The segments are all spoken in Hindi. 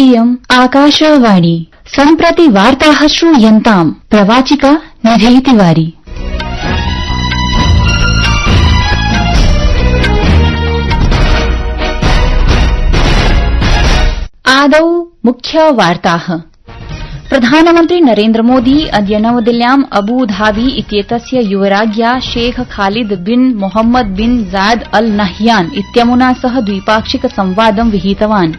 इयम् आकाशवाणी सम्प्रति वार्ताः श्रूयन्ताम् प्रवाचिका निधि तिवारी। आदौ मुख्य वार्ताः। प्रधानमन्त्री नरेन्द्र मोदी अद्य नवदिल्ल्याम् अबुधाबी इत्येतस्य युवराज्ञा शेख खालिद बिन मोहम्मद बिन जायद अल नह्यान इत्यमुना सह द्विपाक्षिक संवादं विहितवान्।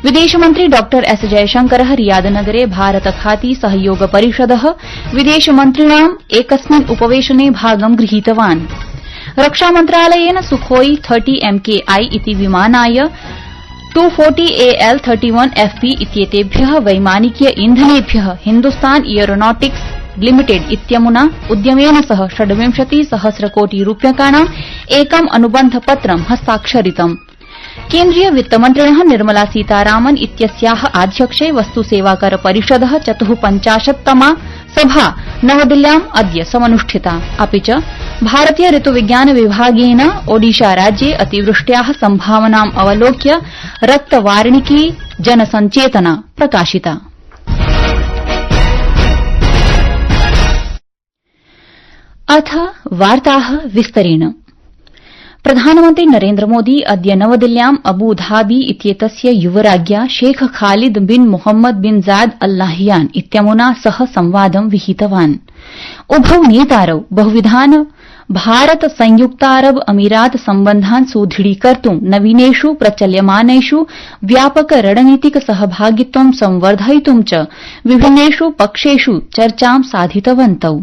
विदेशमन्त्री डॉ एस जयशंकरः रियादनगरे भारत खाती सहयोग परिषदः विदेशमन्त्रिणाम् एकस्मिन् उपवेशने भागं गृहीतवान्। रक्षामन्त्रालयेन सुखोई 30 MKI इति विमानाय 240 AL-31 FP इत्येतेभ्यः वैमानिकीय इन्धनेभ्यः हिन्दुस्तान एरोनॉटिक्स लिमिटेड इत्यमुना उद्यमेन सह 26,000 कोटि रूप्यकाणां एकम् अनुबन्धपत्रं हस्ताक्षरितम्। केन्द्रीय वित्तमन्त्रिणः निर्मला सीतारामन इत्यस्याः आध्यक्षे वस्तुसेवाकर परिषदः 54तमा सभा नवदिल्ल्याम् अद्य समनुष्ठिता। अपि च भारतीय ऋतुविज्ञान विभागेन ओडिशा राज्ये अतिवृष्ट्याः सम्भावनाम् अवलोक्य रक्तवार्णिकी जनसञ्चेतना प्रकाशिता। अथ वार्ताः विस्तरेण। प्रधानमन्त्री नरेन्द्र मोदी अद्य नवदिल्ल्याम् अबुधाबी इत्येतस्य युवराज्ञा शेख खालिद बिन मोहम्मद बिन जायद अल नह्यान इत्यमुना सह संवादं विहितवान्। उभौ नेतारौ बहुविधान् भारत संयुक्तारब अमीरात सम्बन्धान् सुदृढीकर्तुं नवीनेषु प्रचल्यमानेषु व्यापक रणनीतिक सहभागित्वं संवर्धयितुं च विभिन्नेषु पक्षेषु चर्चां साधितवन्तौ।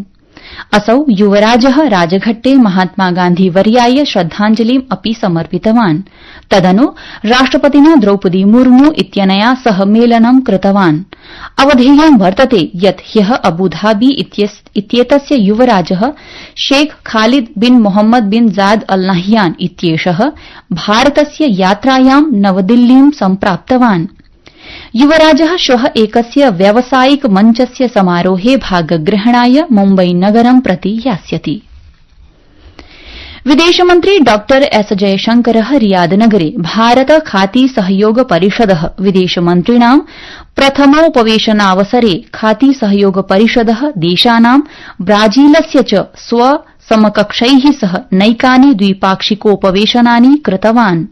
असौ युवराजः राजघट्टे महात्मा गान्धी वर्याय श्रद्धाञ्जलिम् अपि समर्पितवान्। तदनु राष्ट्रपतिना द्रौपदी मुर्मू इत्यनया सह मेलनं कृतवान्। अवधेयं वर्तते यत् ह्यः अबुधाबी इत्येतस्य युवराजः शेख खालिद बिन मोहम्मद बिन जायद अल नह्यान इत्येषः भारतस्य यात्रायां नवदिल्लीं सम्प्राप्तवान्। युवराजः श्वः एकस्य व्यावसायिक मञ्चस्य समारोहे भागग्रहणाय मुम्बई नगरं प्रति यास्यति। विदेशमन्त्री डॉ एस जयशंकरः रियादनगरे भारत खाती सहयोग परिषदः विदेशमन्त्रिणां प्रथमोपवेशनावसरे खाती सहयोग परिषदः देशानां ब्राजीलस्य च स्वसमकक्षैः सह नैकानि द्विपाक्षिकोपवेशनानि कृतवान्।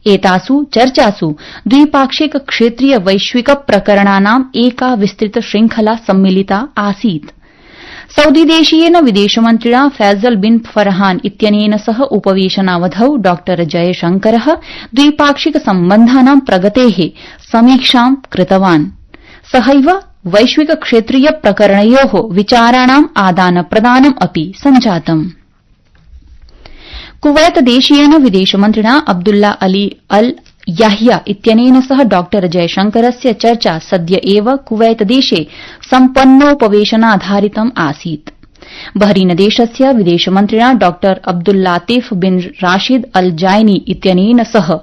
एतासु चर्चासु द्विपाक्षिक क्षेत्रीय वैश्विक प्रकरणानाम् एका विस्तृत श्रृंखला सम्मिलिता आसीत्। सऊदीदेशीयेन विदेशमन्त्रिणा फैजल बिन फरहान इत्यनेन सह उपवेशनावधौ डॉ जयशंकरः द्विपाक्षिक सम्बन्धानां प्रगतेः समीक्षां कृतवान्। सहैव वैश्विक क्षेत्रीय प्रकरणयोः विचाराणाम् आदानप्रदानम् अपि सञ्जातम्। कुवैत देशीयेन विदेशमन्त्रिणा अब्दुल्ला अली अल याह्या इत्यनेन सह डॉ जयशंकरस्य चर्चा सद्य एव कुवैत देशे सम्पन्नोपवेशनाधारितम् आसीत्। बहरीन देशस्य विदेशमन्त्रिणा डॉ अब्दुल्लातिफ बिन राशिद अल जायनी इत्यनेन सह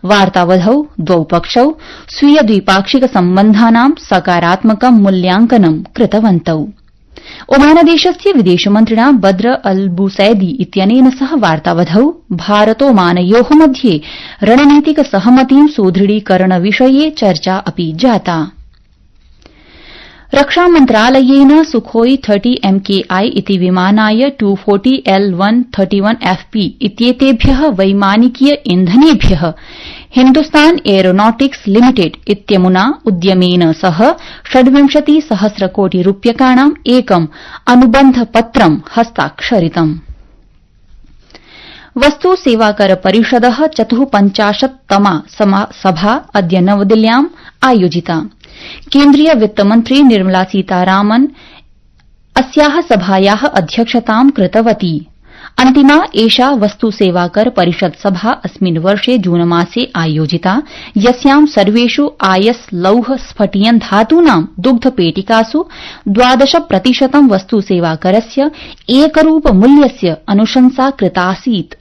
वार्तावधौ द्वौ पक्षौ स्वीय द्विपाक्षिक सम्बन्धानां सकारात्मकं मूल्यांकनं कृतवन्तौ। ओमानदेशस्य विदेशमन्त्रिणा बद्र अल बुसैदी इत्यनेन सह वार्तावधौ भारतोमानयोः मध्ये रणनीतिक सहमतिं सुदृढीकरणविषये चर्चा अपि जाता। रक्षामन्त्रालयेन सुखोई 30 MKI इति विमानाय 240 AL-131 FP इत्येतेभ्यः वैमानिकीय इन्धनेभ्यः हिन्दुस्तान एरोनॉटिक्स लिमिटेड इत्यमुना उद्यमेन सह 26,000 कोटि रूप्यकाणां एकम् अनुबन्धपत्रं हस्ताक्षरितम्। वस्तु सेवाकर परिषदः 54तमा सभा अद्य नवदिल्ल्याम् आयोजिता। केन्द्रीय वित्तमन्त्री निर्मला सीतारामन अस्याः सभायाः अध्यक्षतां कृतवती। अन्तिमा एषा वस्तु सेवाकर परिषद सभा अस्मिन् वर्षे जूनमासे आयोजिता, यस्यां सर्वेषु आयस लौह स्फटियन धातूनां दुग्धपेटिकासु 12% वस्तु सेवाकरस्य एकरूप मूल्यस्य अनुशंसा कृतासीत्।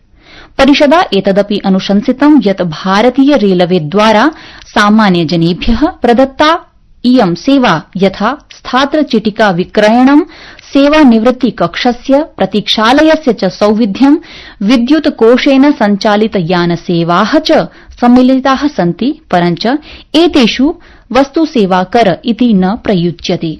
परिषदा एतदपि अनुशंसितं यत् भारतीय रेलवेद्वारा सामान्यजनेभ्यः प्रदत्ता इयं सेवा यथा स्थात्रचिटिका विक्रयणं, सेवानिवृत्ति कक्षस्य, प्रतीक्षालयस्य च सौविध्यं, विद्युत कोषेण सञ्चालित यानसेवाः च सम्मिलिताः सन्ति, परञ्च एतेषु वस्तु सेवा कर इति न प्रयुज्यते।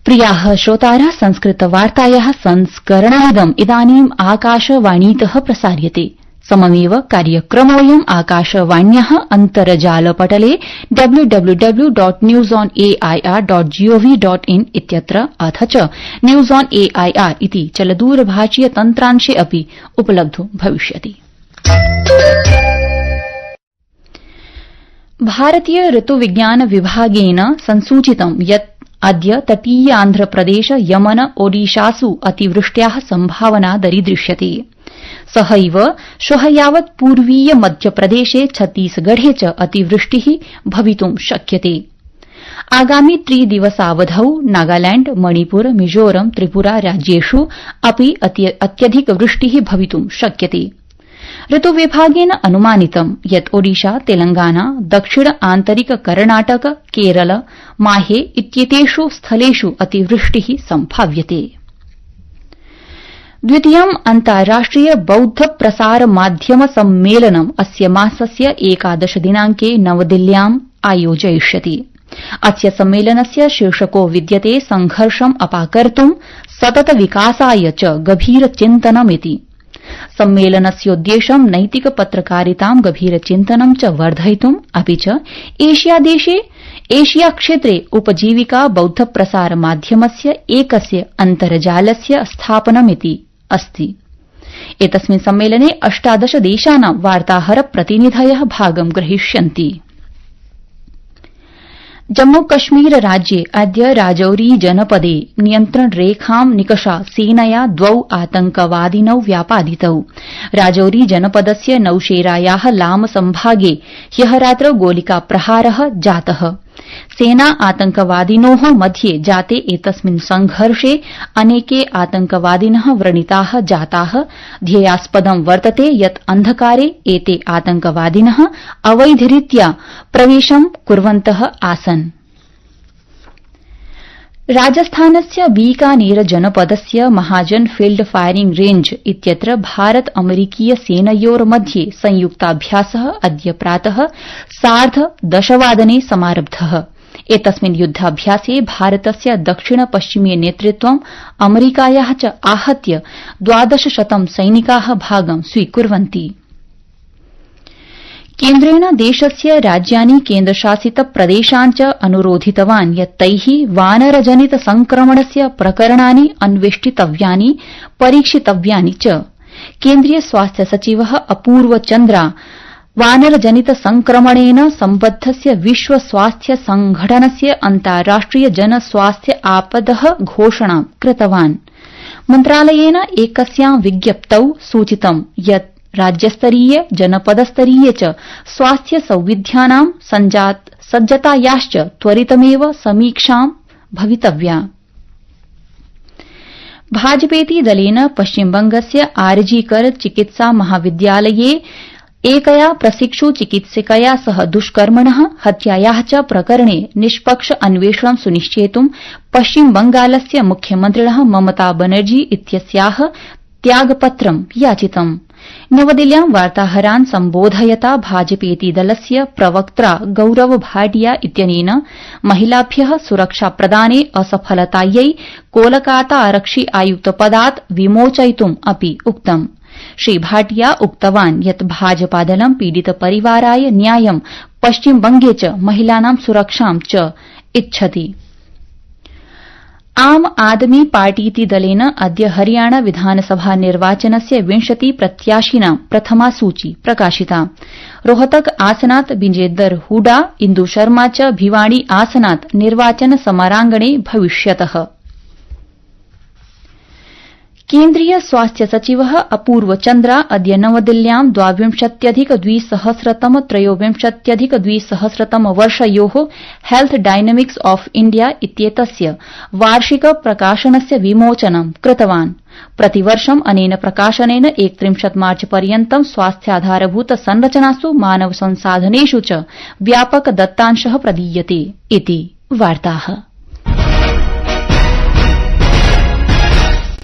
प्रियाः श्रोतारः, संस्कृतवार्तायाः संस्करणमिदम् इदानीम् आकाशवाणीतः प्रसार्यते। सममेव कार्यक्रमोऽयम् आकाशवाण्याः अन्तर्जालपटले www.newsonair.gov.in इत्यत्र अथ च न्यूज ऑन एआईआर इति चलदूरभाषीय तन्त्रांशे अपि उपलब्धो भविष्यति। भारतीय ऋतुविज्ञान विभागेन संसूचितं यत् अद्य तटीयान्ध्रप्रदेश यमन ओडिशासु अतिवृष्ट्याः संभावना दरीदृश्यते। सहैव श्वः यावत् पूर्वीय मध्यप्रदेशे छत्तीसगढ़े च अतिवृष्टिः भवितुं शक्यते। आगामि 3 दिवसावधौ नागालैंड, मणिपुर, मिजोरम, त्रिपुरा राज्येषु अपि अत्यधिकवृष्टिः भवितुं शक्यते। ऋतुविभागेन अनुमानितं यत् ओडिशा, तेलंगाना, दक्षिण आन्तरिक कर्णाटक, केरल, माहे इत्येतेषु स्थलेषु अतिवृष्टिः सम्भाव्यते। द्वितीयम् अन्ताराष्ट्रिय बौद्ध प्रसार माध्यम सम्मेलनम् अस्य मासस्य 11 दिनाङ्के नवदिल्ल्याम् आयोजयिष्यति। अस्य सम्मेलनस्य शीर्षको विद्यते संघर्षम् अपाकर्तुं सतत विकासाय च गभीरचिन्तनमिति। सम्मेलनस्योद्देश्यं नैतिक पत्रकारितां, गभीरचिन्तनं च वर्धयितुम् अपि च एशिया क्षेत्रे उपजीविका बौद्ध प्रसार माध्यमस्य एकस्य अन्तर्जालस्य स्थापनमिति अस्ति। एतस्मिन् सम्मेलने 18 देशानां वार्ताहर प्रतिनिधयः भागं ग्रहीष्यन्ति। जम्मूकश्मीर राज्ये अद्य राजौरी जनपदे नियन्त्रणरेखां निकषा सेनया 2 आतंकवादिनौ व्यापादितौ। राजौरी जनपदस्य नौशेरायाः लाम संभागे ह्यः रात्रौ गोलिकाप्रहारः जातः। सेना आतंकवादिनोः मध्ये जाते एतस्मिन् संघर्षे अनेके आतंकवादिनः व्रणिताः जाताः। ध्येयास्पदं वर्तते यत् अन्धकारे एते आतंकवादिनः अवैधरीत्या प्रवेशं कुर्वन्तः आसन्। राजस्थानस्य बीकानेर जनपदस्य महाजन फील्ड फायरिंग रेंज इत्यत्र भारत अमेरिकीय सेनयोर्मध्ये संयुक्ताभ्यासः अद्य प्रातः 10:30 समारब्धः। एतस्मिन् युद्धाभ्यासे भारतस्य दक्षिण पश्चिमीय नेतृत्वं अमेरिकायाः च आहत्य 1200 सैनिकाः भागं स्वीकुर्वन्ति। केन्द्रेण देशस्य राज्यानि, केन्द्रशासित प्रदेशान् च अनुरोधितवान् यत् तैः वानरजनित संक्रमणस्य प्रकरणानि अन्वेष्टितव्यानि, परीक्षितव्यानि च। केन्द्रीय स्वास्थ्य सचिवः अपूर्व चन्द्रा वानरजनित संक्रमणेन सम्बद्धस्य विश्व स्वास्थ्य संघटनस्य अन्ताराष्ट्रिय जनस्वास्थ्य आपदः घोषणां कृतवान्। मन्त्रालयेन एकस्यां विज्ञप्तौ सूचितं यत् राज्यस्तरीय, जनपदस्तरीय च स्वास्थ्य सौविध्यानां सज्जतायाश्च त्वरितमेव समीक्षा भवितव्या। भाजपेति दलेन पश्चिमबंगस्य आरजीकर चिकित्सा महाविद्यालये एकया प्रशिक्षु चिकित्सिकया सह दुष्कर्मणः, हत्यायाः च प्रकरणे निष्पक्ष अन्वेषणं सुनिश्चेतुं पश्चिमबंगालस्य मुख्यमन्त्रिणः ममता बनर्जी इत्यस्याः त्यागपत्रं याचितम्। नवदिल्ल्यां वार्ताहरान् सम्बोधयता भाजपेति दलस्य प्रवक्त्रा गौरव भाटिया इत्यनेन महिलाभ्यः सुरक्षाप्रदाने असफलतायै कोलकाता आरक्षि आयुक्तपदात् विमोचयितुम् अपि उक्तम्। श्री भाटिया उक्तवान् यत् भाजपादलं पीडितपरिवाराय न्यायं, पश्चिमबंगे च महिलानां सुरक्षां च इच्छति। आम आदमी पार्टीति दलेन अद्य हरियाणा विधानसभा निर्वाचनस्य 20 प्रत्याशिनां प्रथमा सूची प्रकाशिता। रोहतक आसनात् विजेन्दर हुडा, इन्दु शर्मा च भिवाड़ी आसनात् निर्वाचन समरांगणे भविष्यतः। केन्द्रीय स्वास्थ्य सचिवः अपूर्व चन्द्रा अद्य नवदिल्ल्यां 22-23-23 वर्षयोः हेल्थ डायनामिक्स ऑफ इंडिया इत्येतस्य वार्षिक प्रकाशनस्य विमोचनं कृतवान्। प्रतिवर्षम् अनेन प्रकाशनेन 31 मार्च पर्यन्तं स्वास्थ्याधारभूत संरचनासु, मानव संसाधनेषु च व्यापक दत्तांशः प्रदीयते इति वार्ताः।